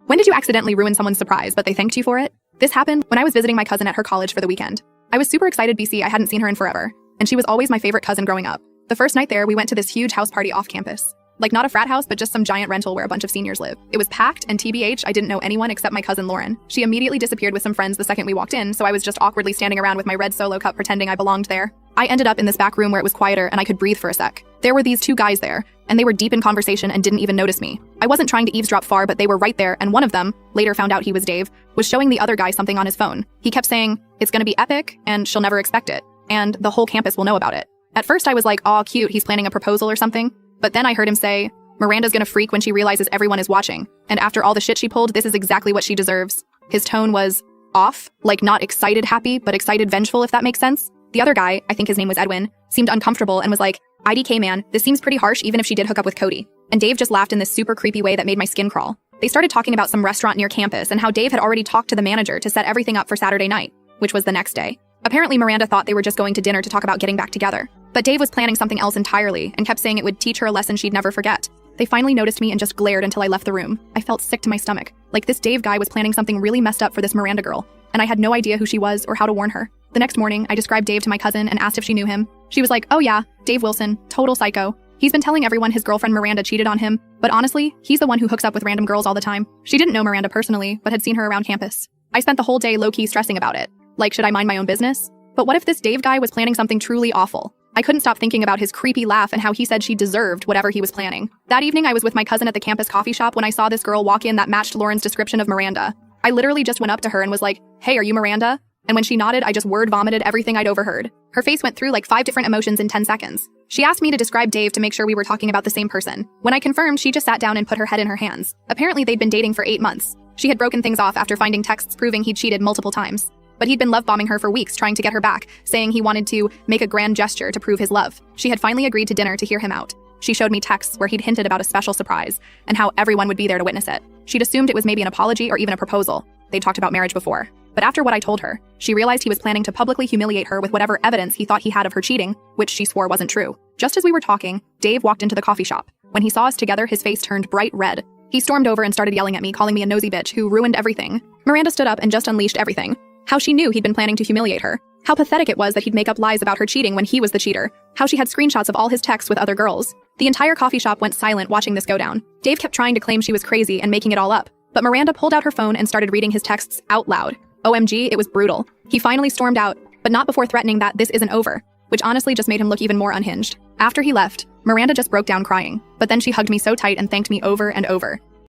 When did you accidentally ruin someone's surprise, but they thanked you for it? This happened when I was visiting my cousin at her college for the weekend. I was super excited BC, I hadn't seen her in forever, and she was always my favorite cousin growing up. The first night there, we went to this huge house party off campus. Like not a frat house, but just some giant rental where a bunch of seniors live. It was packed, and TBH, I didn't know anyone except my cousin Lauren. She immediately disappeared with some friends the second we walked in, so I was just awkwardly standing around with my red Solo cup pretending I belonged there. I ended up in this back room where it was quieter and I could breathe for a sec. There were these two guys there, and they were deep in conversation and didn't even notice me. I wasn't trying to eavesdrop far, but they were right there, and one of them, later found out he was Dave, was showing the other guy something on his phone. He kept saying, "It's gonna be epic, and she'll never expect it, and the whole campus will know about it." At first I was like, "Aw, cute, he's planning a proposal or something," but then I heard him say, "Miranda's gonna freak when she realizes everyone is watching, and after all the shit she pulled, this is exactly what she deserves." His tone was off, like not excited happy, but excited vengeful, if that makes sense. The other guy, I think his name was Edwin, seemed uncomfortable and was like, "IDK man, this seems pretty harsh even if she did hook up with Cody." And Dave just laughed in this super creepy way that made my skin crawl. They started talking about some restaurant near campus and how Dave had already talked to the manager to set everything up for Saturday night, which was the next day. Apparently Miranda thought they were just going to dinner to talk about getting back together. But Dave was planning something else entirely and kept saying it would teach her a lesson she'd never forget. They finally noticed me and just glared until I left the room. I felt sick to my stomach. Like this Dave guy was planning something really messed up for this Miranda girl, and I had no idea who she was or how to warn her. The next morning, I described Dave to my cousin and asked if she knew him. She was like, "Oh yeah, Dave Wilson, total psycho. He's been telling everyone his girlfriend Miranda cheated on him, but honestly, he's the one who hooks up with random girls all the time." She didn't know Miranda personally, but had seen her around campus. I spent the whole day low-key stressing about it. Like, should I mind my own business? But what if this Dave guy was planning something truly awful? I couldn't stop thinking about his creepy laugh and how he said she deserved whatever he was planning. That evening, I was with my cousin at the campus coffee shop when I saw this girl walk in that matched Lauren's description of Miranda. I literally just went up to her and was like, "Hey, are you Miranda?" And when she nodded, I just word vomited everything I'd overheard. Her face went through like 5 different emotions in 10 seconds. She asked me to describe Dave to make sure we were talking about the same person. When I confirmed, she just sat down and put her head in her hands. Apparently, they'd been dating for 8 months. She had broken things off after finding texts proving he'd cheated multiple times. But he'd been love-bombing her for weeks, trying to get her back, saying he wanted to make a grand gesture to prove his love. She had finally agreed to dinner to hear him out. She showed me texts where he'd hinted about a special surprise and how everyone would be there to witness it. She'd assumed it was maybe an apology or even a proposal. They'd talked about marriage before. But after what I told her, she realized he was planning to publicly humiliate her with whatever evidence he thought he had of her cheating, which she swore wasn't true. Just as we were talking, Dave walked into the coffee shop. When he saw us together, his face turned bright red. He stormed over and started yelling at me, calling me a nosy bitch who ruined everything. Miranda stood up and just unleashed everything. How she knew he'd been planning to humiliate her. How pathetic it was that he'd make up lies about her cheating when he was the cheater. How she had screenshots of all his texts with other girls. The entire coffee shop went silent watching this go down. Dave kept trying to claim she was crazy and making it all up. But Miranda pulled out her phone and started reading his texts out loud. OMG, it was brutal. He finally stormed out, but not before threatening that this isn't over, which honestly just made him look even more unhinged. After he left, Miranda just broke down crying, but then she hugged me so tight and thanked me over and over.